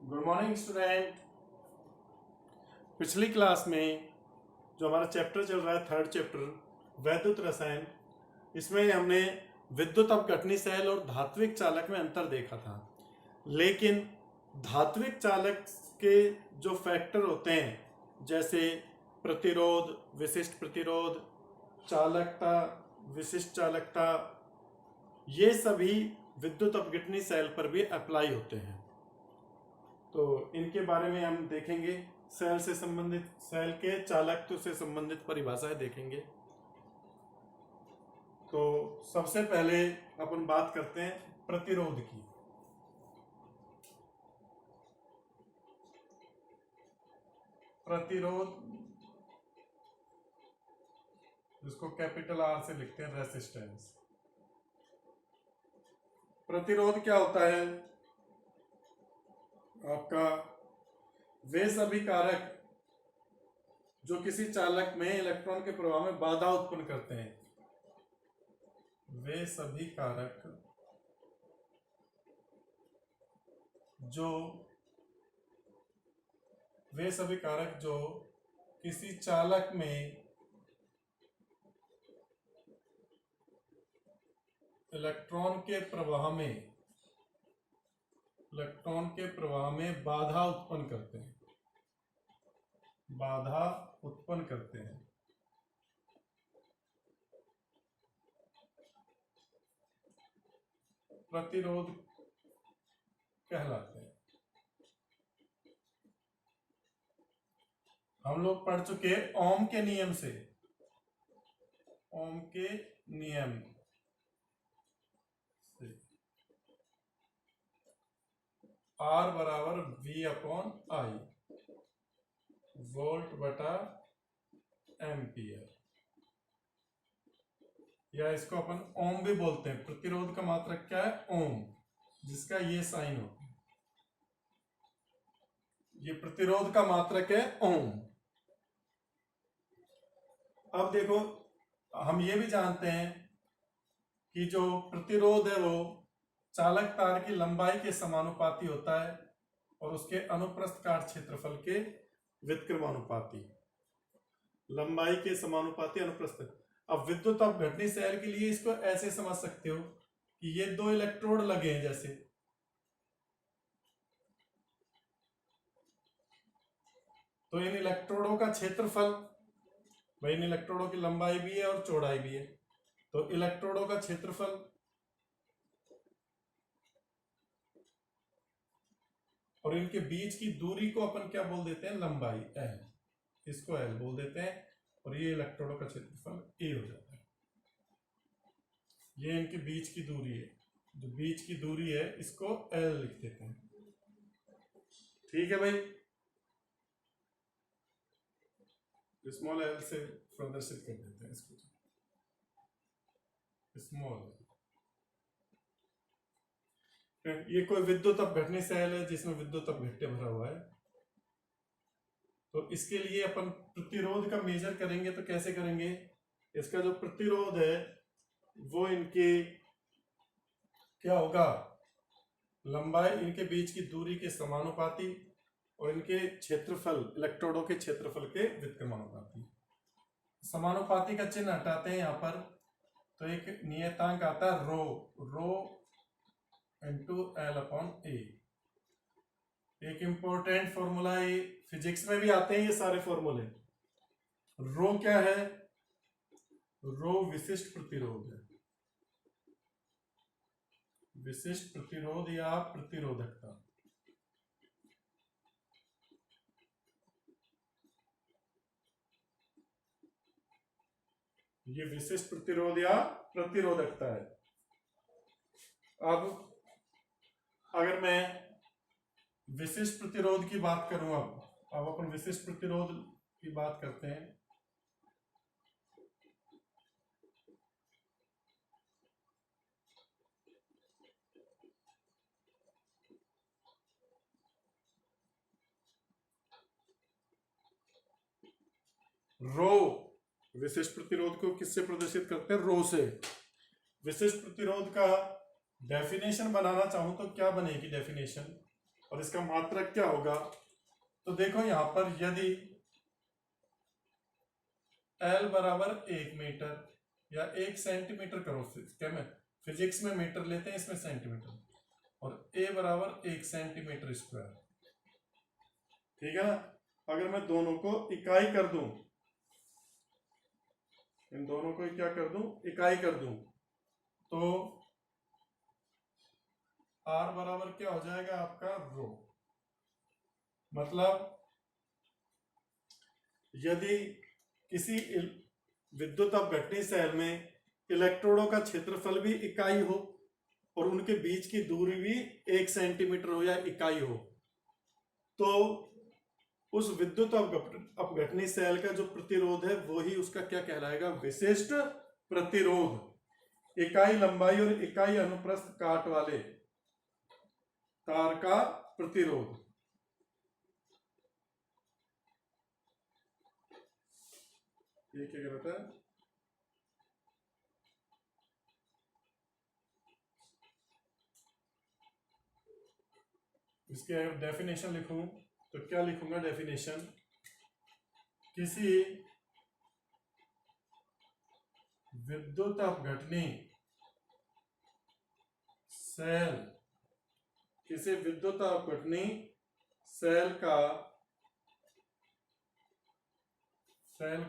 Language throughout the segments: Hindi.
Good morning student. पिछली क्लास में जो हमारा चैप्टर चल रहा है, थर्ड चैप्टर वैद्युत रसायन, इसमें हमने विद्युत अपघटनी सेल और धात्विक चालक में अंतर देखा था। लेकिन धात्विक चालक के जो फैक्टर होते हैं जैसे प्रतिरोध, विशिष्ट प्रतिरोध, चालकता, विशिष्ट चालकता, ये सभी विद्युत अपघटनी सेल पर भी अप्लाई होते हैं। तो इनके बारे में हम देखेंगे। सेल से संबंधित, सेल के चालकत्व से संबंधित परिभाषाएं देखेंगे। तो सबसे पहले अपन बात करते हैं प्रतिरोध की। प्रतिरोध, जिसको कैपिटल आर से लिखते हैं रेसिस्टेंस। प्रतिरोध क्या होता है आपका? वे सभी कारक जो किसी चालक में इलेक्ट्रॉन के प्रवाह में बाधा उत्पन्न करते हैं। वे सभी कारक जो किसी चालक में इलेक्ट्रॉन के प्रवाह में बाधा उत्पन्न करते हैं। प्रतिरोध कहलाते हैं। हम लोग पढ़ चुके ओम के नियम से, ओम के नियम से R बराबर V अपॉन आई, वोल्ट बटा एम्पियर, या इसको अपन ओम भी बोलते हैं। प्रतिरोध का मात्रक क्या है? ओम, जिसका ये साइन होता है। ये प्रतिरोध का मात्रक है ओम। अब देखो, हम ये भी जानते हैं कि जो प्रतिरोध है वो चालक तार की लंबाई के समानुपाती होता है और उसके अनुप्रस्थ काट क्षेत्रफल के व्युत्क्रमानुपाती। लंबाई के समानुपाती, अनुप्रस्थ। अब विद्युत अपघटनी सेल के लिए इसको ऐसे समझ सकते हो कि ये दो इलेक्ट्रोड लगे हैं जैसे, तो इन इलेक्ट्रोडों का क्षेत्रफल, भाई इन इलेक्ट्रोडों की लंबाई भी है और चौड़ाई भी है, तो इलेक्ट्रोडों का क्षेत्रफल और इनके बीच की दूरी को अपन क्या बोल देते हैं? लंबाई, एल। इसको एल बोल देते हैं और ये इलेक्ट्रोडों का क्षेत्रफल ए हो जाता है। ये इनके बीच की दूरी है, जो बीच की दूरी है इसको एल लिख देते हैं। ठीक है भाई, स्मॉल एल से प्रदर्शित कर देते हैं इसको, स्मॉल। ये कोई विद्युत अपघटनी सेल है जिसमें विद्युत अपघट्य भरा हुआ है। तो इसके लिए अपन प्रतिरोध का मेजर करेंगे तो कैसे करेंगे? इसका जो प्रतिरोध है वो इनके क्या होगा? लंबाई, इनके बीच की दूरी के समानुपाती और इनके क्षेत्रफल, इलेक्ट्रोडों के क्षेत्रफल के व्युत्क्रमानुपाती। समानुपाती का चिन्ह हटाते हैं यहां पर, तो एक नियतांक आता है रो इंटू एल अपॉन ए। एक इंपॉर्टेंट फॉर्मूला, ये फिजिक्स में भी आते हैं ये सारे फॉर्मूले। रो क्या है? रो विशिष्ट प्रतिरोध है, विशिष्ट प्रतिरोध या प्रतिरोधकता। ये विशिष्ट प्रतिरोध या प्रतिरोधकता है। अब अगर मैं विशिष्ट प्रतिरोध की बात करूं, अब अपन विशिष्ट प्रतिरोध की बात करते हैं। रो, विशिष्ट प्रतिरोध को किससे प्रदर्शित करते हैं? रो से। विशिष्ट प्रतिरोध का डेफिनेशन बनाना चाहूं तो क्या बनेगी डेफिनेशन? और इसका मात्रक क्या होगा। तो देखो यहां पर यदि L बराबर 1 मीटर या 1 सेंटीमीटर करो, क्या में फिजिक्स में मीटर लेते हैं, इसमें सेंटीमीटर, और A बराबर 1 सेंटीमीटर स्क्वायर, ठीक है ना। अगर मैं दोनों को इकाई कर दूं, इन दोनों को क्या कर दूं, इकाई कर दूं, तो R बराबर क्या हो जाएगा आपका रो। मतलब यदि किसी विद्युत अपघटनी सेल में इलेक्ट्रोडों का क्षेत्रफल भी इकाई हो और उनके बीच की दूरी भी 1 सेंटीमीटर हो या इकाई हो, तो उस विद्युत अपघटनी सेल का जो प्रतिरोध है वो ही उसका क्या कहलाएगा, विशिष्ट प्रतिरोध। इकाई लंबाई और इकाई अनुप्रस्थ काट वाले तार का प्रतिरोध। ये क्या कहता है, इसके अगर डेफिनेशन लिखूं तो क्या लिखूंगा डेफिनेशन, किसी विद्युत अपघटनी सेल, किसी विद्युत अपघटनी सेल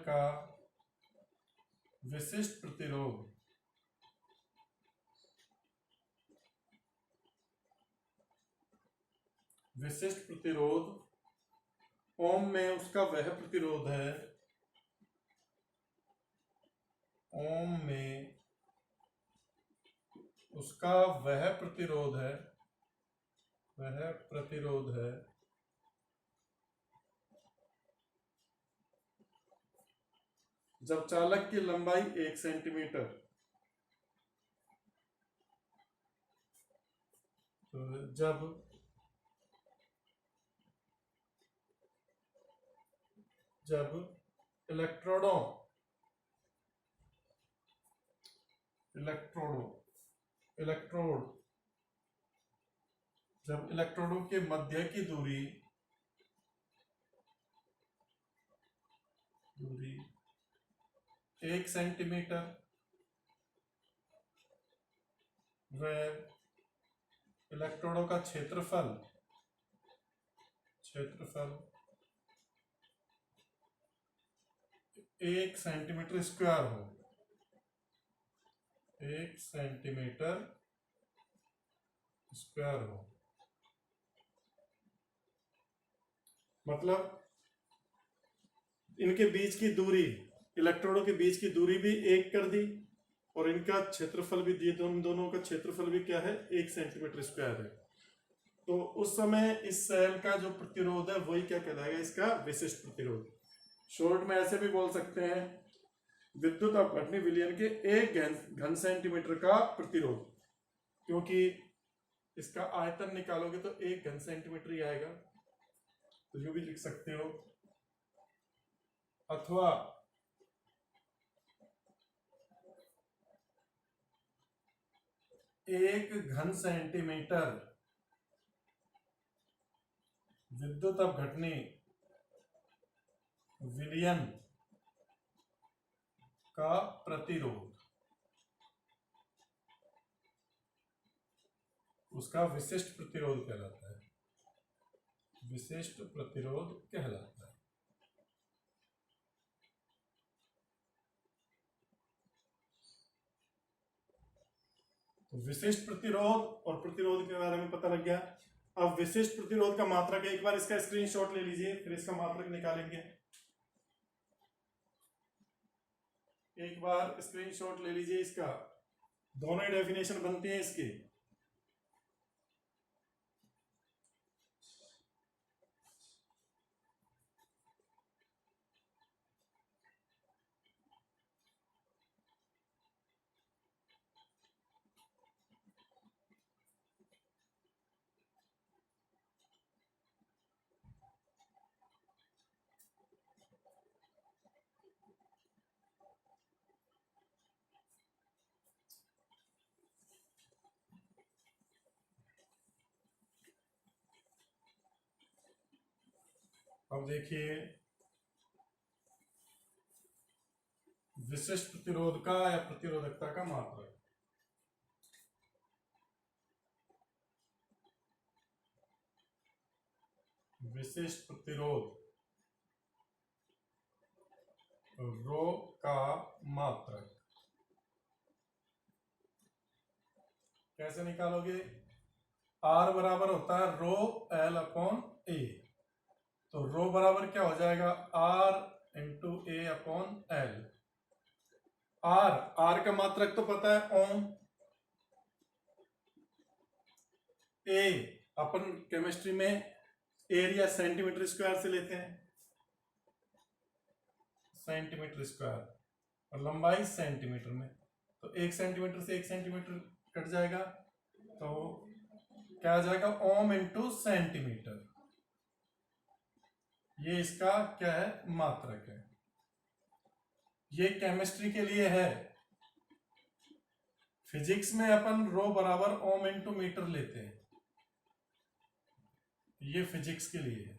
का विशिष्ट प्रतिरोध, विशिष्ट प्रतिरोध ओम में उसका वह प्रतिरोध है, ओम में उसका वह प्रतिरोध है, वह प्रतिरोध है जब चालक की लंबाई 1 सेंटीमीटर, तो जब इलेक्ट्रोडों इलेक्ट्रोड जब इलेक्ट्रोडों के मध्य की दूरी 1 सेंटीमीटर व इलेक्ट्रोडों का क्षेत्रफल 1 सेंटीमीटर स्क्वायर हो, 1 सेंटीमीटर स्क्वायर हो, मतलब इनके बीच की दूरी, इलेक्ट्रोडों के बीच की दूरी भी 1 कर दी और इनका क्षेत्रफल भी दिए, दोनों का क्षेत्रफल भी क्या है, 1 सेंटीमीटर स्क्वायर है। तो उस समय इस सेल का जो प्रतिरोध है वही क्या कहलाएगा, इसका विशिष्ट प्रतिरोध। शॉर्ट में ऐसे भी बोल सकते हैं, विद्युत अपघटनी विलयन के 1 घन सेंटीमीटर का प्रतिरोध, क्योंकि इसका आयतन निकालोगे तो 1 घन सेंटीमीटर ही आएगा, तो जो भी लिख सकते हो। अथवा 1 घन सेंटीमीटर विद्युत अपघटनी विलयन का प्रतिरोध, उसका विशिष्ट प्रतिरोध कहलाता है, विशिष्ट प्रतिरोध कहलाता है। तो विशिष्ट प्रतिरोध और प्रतिरोध के बारे में पता लग गया। अब विशिष्ट प्रतिरोध का मात्रक, एक बार इसका स्क्रीनशॉट ले लीजिए, फिर इसका मात्रक निकालेंगे। एक बार स्क्रीनशॉट ले लीजिए इसका, दोनों ही डेफिनेशन बनती हैं इसकी। अब देखिए विशिष्ट प्रतिरोध का या प्रतिरोधकता का मात्रक। विशिष्ट प्रतिरोध रो का मात्रक कैसे निकालोगे? R बराबर होता है रो L अपॉन ए। तो रो बराबर क्या हो जाएगा? R इंटू ए अपॉन एल। R का मात्रक तो पता है ओम। ए अपन केमिस्ट्री में एरिया सेंटीमीटर स्क्वायर से लेते हैं, सेंटीमीटर स्क्वायर, और लंबाई सेंटीमीटर में। तो 1 सेंटीमीटर से 1 सेंटीमीटर कट जाएगा, तो क्या आ जाएगा? Ohm into centimetre. ये इसका क्या है? मात्रक है। ये केमिस्ट्री के लिए है। फिजिक्स में अपन रो बराबर ओम इंटू मीटर लेते हैं, ये फिजिक्स के लिए है,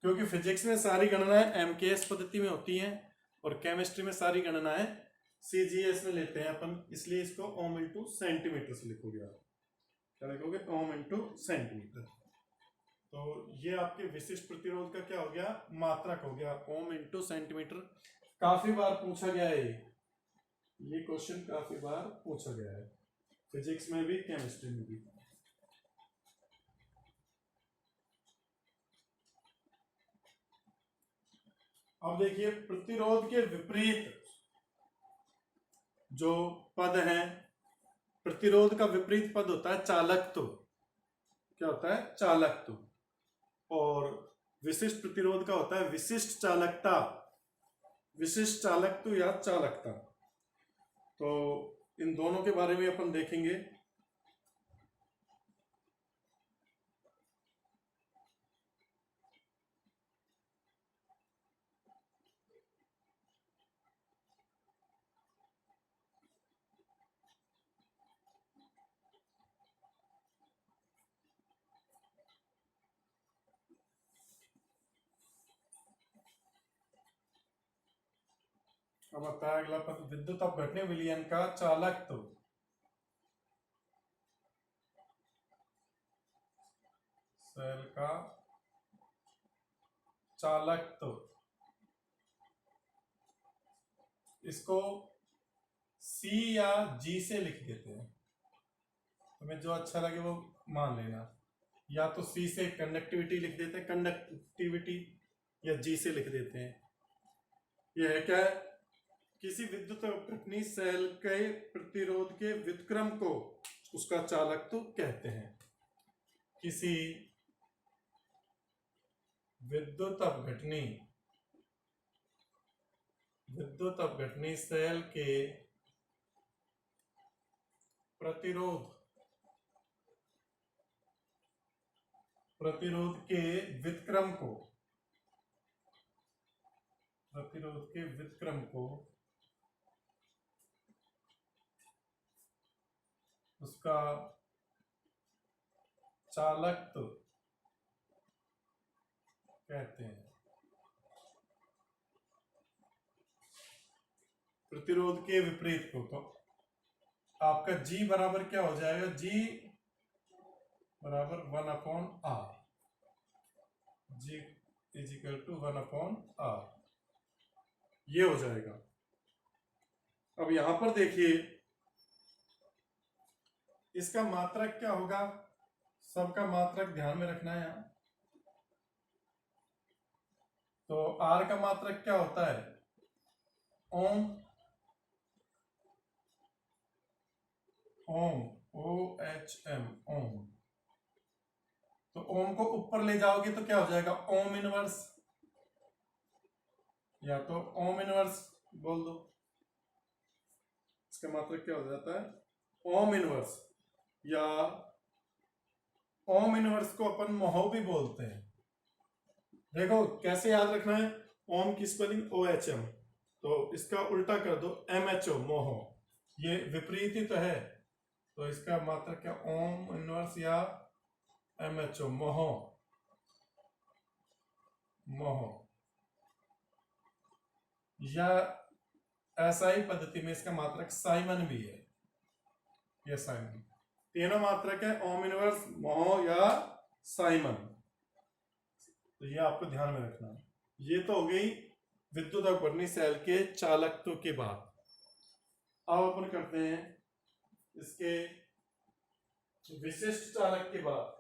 क्योंकि फिजिक्स में सारी गणनाएं एमकेएस पद्धति में होती हैं और केमिस्ट्री में सारी गणनाएं सीजीएस में लेते हैं अपन, इसलिए इसको ओम इंटू सेंटीमीटर से लिखोगे आप। क्या लिखोगे? Ohm into centimetre. तो ये आपके विशिष्ट प्रतिरोध का क्या हो गया? मात्रक हो गया, ओम इंटू सेंटीमीटर। काफी बार पूछा गया है ये क्वेश्चन काफी बार पूछा गया है, फिजिक्स में भी केमिस्ट्री में भी। अब देखिए प्रतिरोध के विपरीत जो पद है, प्रतिरोध का विपरीत पद होता है चालकत्व। क्या होता है? चालकत्व। और विशिष्ट प्रतिरोध का होता है विशिष्ट चालकता, विशिष्ट चालकत्व या चालकता। तो इन दोनों के बारे में अपन देखेंगे। अब आता है अगला पद, विद्युत अपघटनीय विलयन का चालकत्व। सेल का चालकत्व, इसको C या G से लिख देते हैं, तुम्हें जो अच्छा लगे वो मान लेना। या तो C से कंडक्टिविटी लिख देते हैं, कंडक्टिविटी, या G से लिख देते हैं। यह है क्या? किसी विद्युत अपघटनीय सेल के प्रतिरोध के व्युत्क्रम को उसका चालकत्व कहते हैं। किसी विद्युत अपघटनीय सेल के प्रतिरोध के व्युत्क्रम को उसका चालकत्व कहते हैं। प्रतिरोध के विपरीत को, तो आपका G बराबर क्या हो जाएगा? G बराबर 1/R। G is equal to 1/R, ये हो जाएगा। अब यहां पर देखिए इसका मात्रक क्या होगा? सबका मात्रक ध्यान में रखना है यहां। तो R का मात्रक क्या होता है? ओम। ओम, OHM, ओम। तो ओम को ऊपर ले जाओगे तो क्या हो जाएगा? ओम इनवर्स, या तो ओम इनवर्स बोल दो। इसका मात्रक क्या हो जाता है? ओम इनवर्स, या ओम इनवर्स को अपन मोहो भी बोलते हैं। देखो कैसे याद रखना है, ओम की स्पेलिंग OHM, तो इसका उल्टा कर दो MHO, मोहो। ये विपरीत ही तो है, तो इसका मात्रक क्या? ओम इनवर्स या MHO, मोहो। मोह, या ऐसा ही पद्धति में इसका मात्रक साइमन भी है। या साइमन, तीनों मात्रक है, ओम इनवर्स, मोह या साइमन। तो ये आपको ध्यान में रखना है। ये तो हो गई विद्युत अपवर्तनी सेल के चालकत्व के बाद। अब अपन करते हैं इसके विशिष्ट चालक के बाद।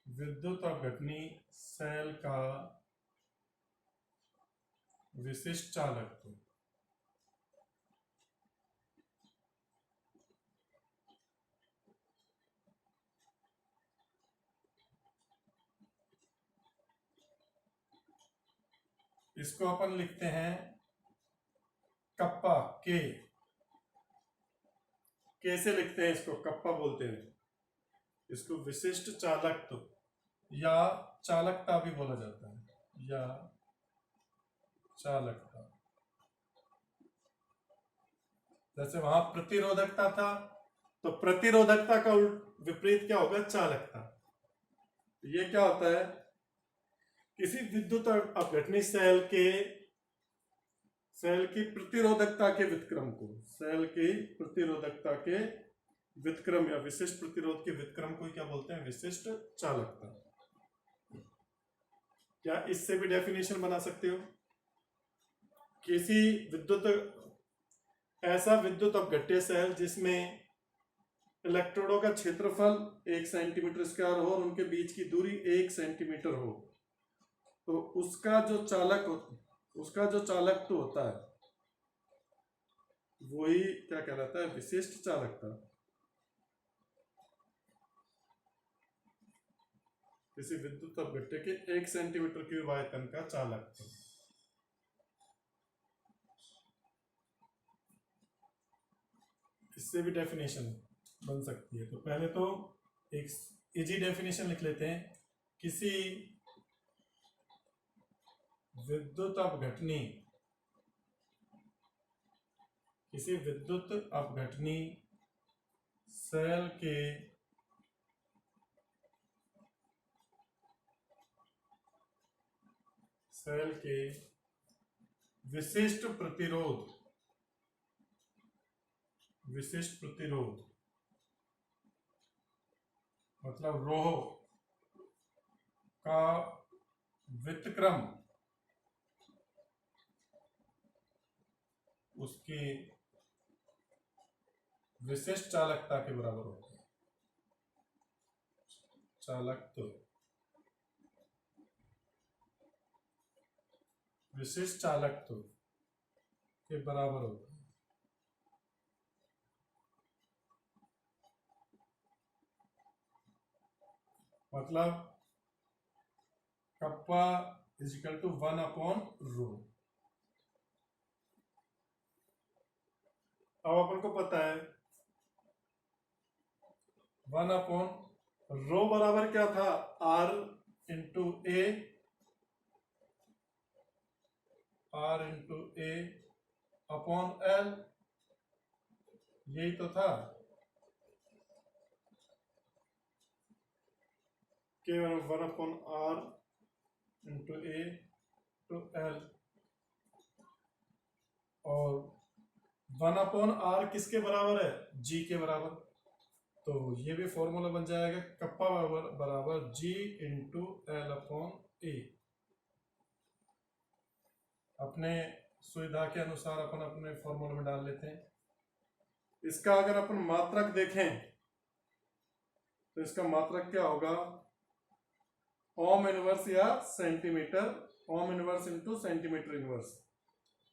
विद्युत अपघटनी सेल का विशिष्ट चालकत्व। इसको अपन लिखते हैं कप्पा के। कैसे लिखते हैं इसको? कप्पा बोलते हैं इसको। विशिष्ट चालकत्व या चालकता भी बोला जाता है, या चालकता। जैसे वहां प्रतिरोधकता था, तो प्रतिरोधकता का विपरीत क्या होगा? चालकता। ये क्या होता है? किसी विद्युत अपघटनी सेल की प्रतिरोधकता के व्युत्क्रम को, सेल की प्रतिरोधकता के व्युत्क्रम या विशिष्ट प्रतिरोध के व्युत्क्रम को क्या बोलते हैं? विशिष्ट चालकता। क्या इससे भी डेफिनेशन बना सकते हो? किसी ऐसा विद्युत अपघट्य सेल जिसमें इलेक्ट्रोडों का क्षेत्रफल 1 सेंटीमीटर स्क्वायर हो और उनके बीच की दूरी 1 सेंटीमीटर हो, तो उसका जो चालकत्व होता है वही क्या कहलाता है? विशिष्ट चालकता। किसी विद्युत अपघट्य के 1 सेंटीमीटर क्यूब आयतन का चालकत्व। इससे भी डेफिनेशन बन सकती है। तो पहले तो एक इजी डेफिनेशन लिख लेते हैं। किसी विद्युत अपघटनी सेल के विशिष्ट प्रतिरोध मतलब रोह का व्युत्क्रम उसकी विशिष्ट चालकता के बराबर होता है। चालकत्व, विशिष्ट चालकत्व के बराबर होता है। मतलब कप्पा इजिकल टू 1/ρ। अब अपन को पता है 1/ρ बराबर क्या था? R into A upon L, यही तो था। केवल 1/R into A to L, और 1/R किसके बराबर है? G के बराबर। तो ये भी फॉर्मूला बन जाएगा कप्पा बराबर G into L upon A। अपने सुविधा के अनुसार अपन अपने फॉर्मूले में डाल लेते हैं। इसका अगर अपन मात्रक देखें तो इसका मात्रक क्या होगा? ओम इनवर्स या centimetre, ohm inverse into centimetre inverse,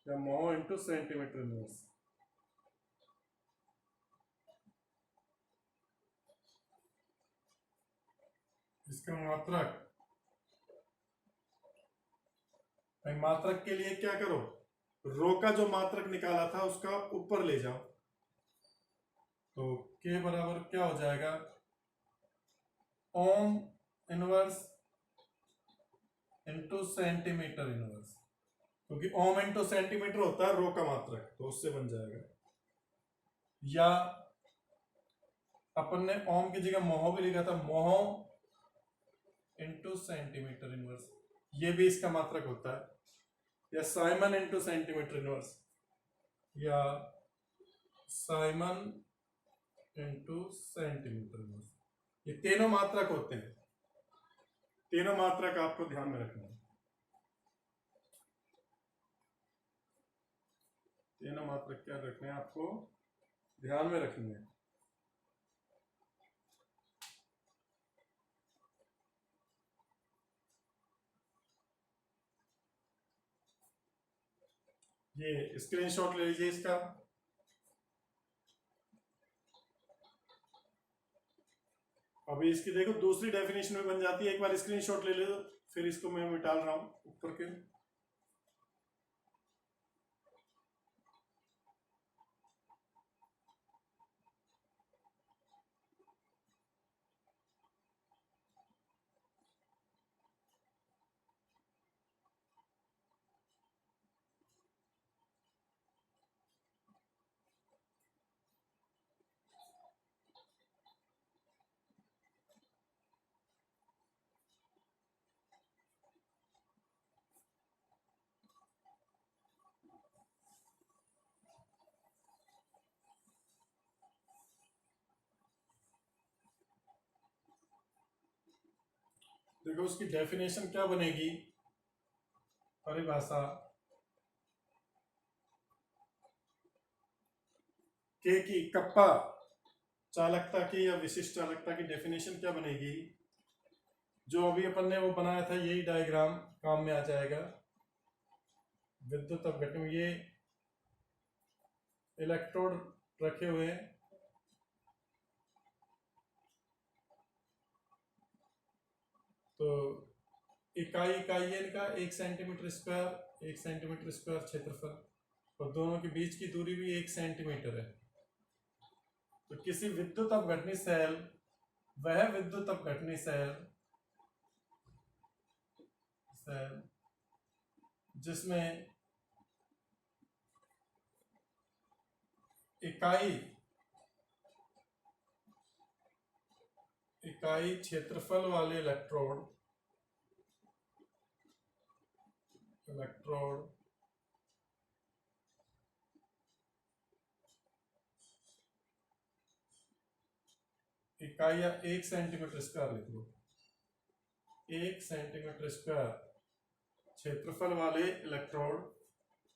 या मोह इंटू सेंटीमीटर इनवर्स। इसका मात्रक के लिए क्या करो? रो का जो मात्रक निकाला था उसका ऊपर ले जाओ, तो के बराबर क्या हो जाएगा? Ohm inverse into centimetre inverse, क्योंकि ओम इंटू सेंटीमीटर होता है रो का मात्रक, तो उससे बन जाएगा या अपन ने ओम की जगह मोहो भी लिखा था, मोहो इंटू सेंटीमीटर इनवर्स, ये भी इसका मात्रक होता है, या साइमन इंटू सेंटीमीटर इनवर्स, या साइमन इंटू सेंटीमीटर इनवर्स, ये तीनों मात्रक होते हैं। तीनों मात्रक आपको ध्यान में रखना है, तीनों मात्रक क्या रखने हैं आपको ध्यान में रखनी है। ये स्क्रीनशॉट ले लीजिए इसका। अभी इसकी देखो दूसरी डेफिनेशन में बन जाती है, एक बार स्क्रीनशॉट ले लो, फिर इसको मैं मिटा रहा हूं ऊपर के। देखो उसकी डेफिनेशन क्या बनेगी, परिभाषा के की कप्पा चालकता की या विशिष्ट चालकता की डेफिनेशन क्या बनेगी, जो अभी अपन ने वो बनाया था यही डायग्राम काम में आ जाएगा। विद्युत अपघटन में ये इलेक्ट्रोड रखे हुए हैं, तो इकाई इनका 1 सेंटीमीटर स्क्वायर, 1 सेंटीमीटर स्क्वायर क्षेत्रफल, और दोनों के बीच की दूरी भी 1 सेंटीमीटर है। तो किसी विद्युत अपघटनी सेल, वह विद्युत अपघटनी सेल जिसमें इकाई क्षेत्रफल वाले इलेक्ट्रोड इकाई या 1 सेंटीमीटर स्क्वायर लिख लो, 1 सेंटीमीटर स्क्वायर क्षेत्रफल वाले इलेक्ट्रोड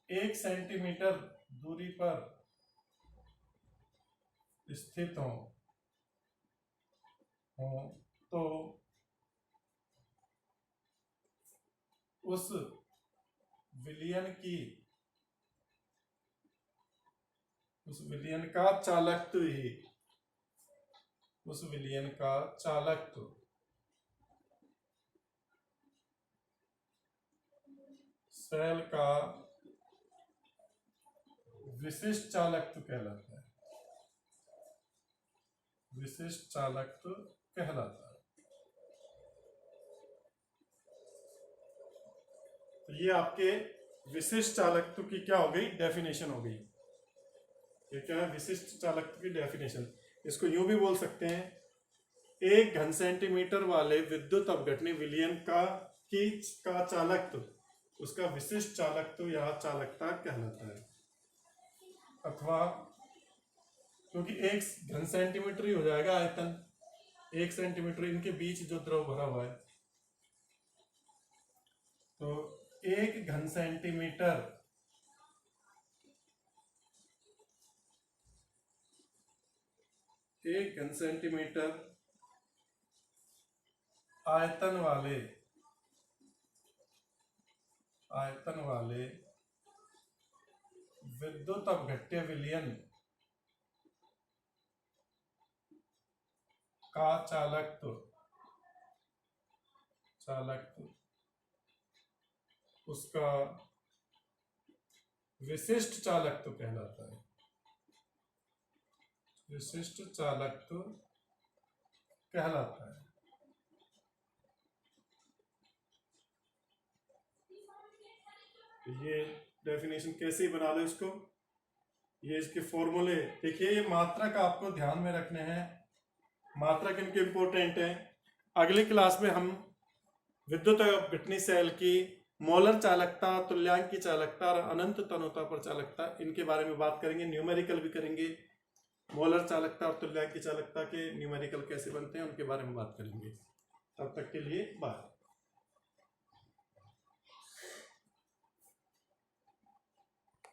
1 सेंटीमीटर दूरी पर स्थित हो तो उस विलयन का चालकत्व ही, उस विलयन का चालकत्व सेल का विशिष्ट चालकत्व कहलाता है, विशिष्ट चालकत्व कहलाता है। तो ये आपके विशिष्ट चालकत्व की क्या हो गई, डेफिनेशन हो गई। ये क्या है, विशिष्ट चालकत्व की डेफिनेशन। इसको यूं भी बोल सकते हैं, 1 घन सेंटीमीटर वाले विद्युत अपघटनी विलयन का चालकत्व उसका विशिष्ट चालकत्व या चालकता कहलाता है। अथवा क्योंकि 1 घन सेंटीमीटर ही हो जाएगा आयतन, 1 सेंटीमीटर इनके बीच जो द्रव भरा हुआ है, तो 1 घन सेंटीमीटर आयतन वाले विद्युत अपघट्य विलयन का चालकत्व उसका विशिष्ट चालकत्व कहलाता है, विशिष्ट चालकत्व कहलाता है। ये डेफिनेशन कैसे ही बना लो इसको, ये इसके फॉर्मूले देखिए, ये मात्रक आपको ध्यान में रखने हैं। मात्रक इनके इंपॉर्टेंट हैं। अगली क्लास में हम विद्युत घटनी सेल की मोलर चालकता, तुल्यांक की चालकता और अनंत तनुता पर चालकता, इनके बारे में बात करेंगे। न्यूमेरिकल भी करेंगे। मोलर चालकता और तुल्यांक की चालकता के न्यूमेरिकल कैसे बनते हैं उनके बारे में बात करेंगे। तब तक के लिए बाय।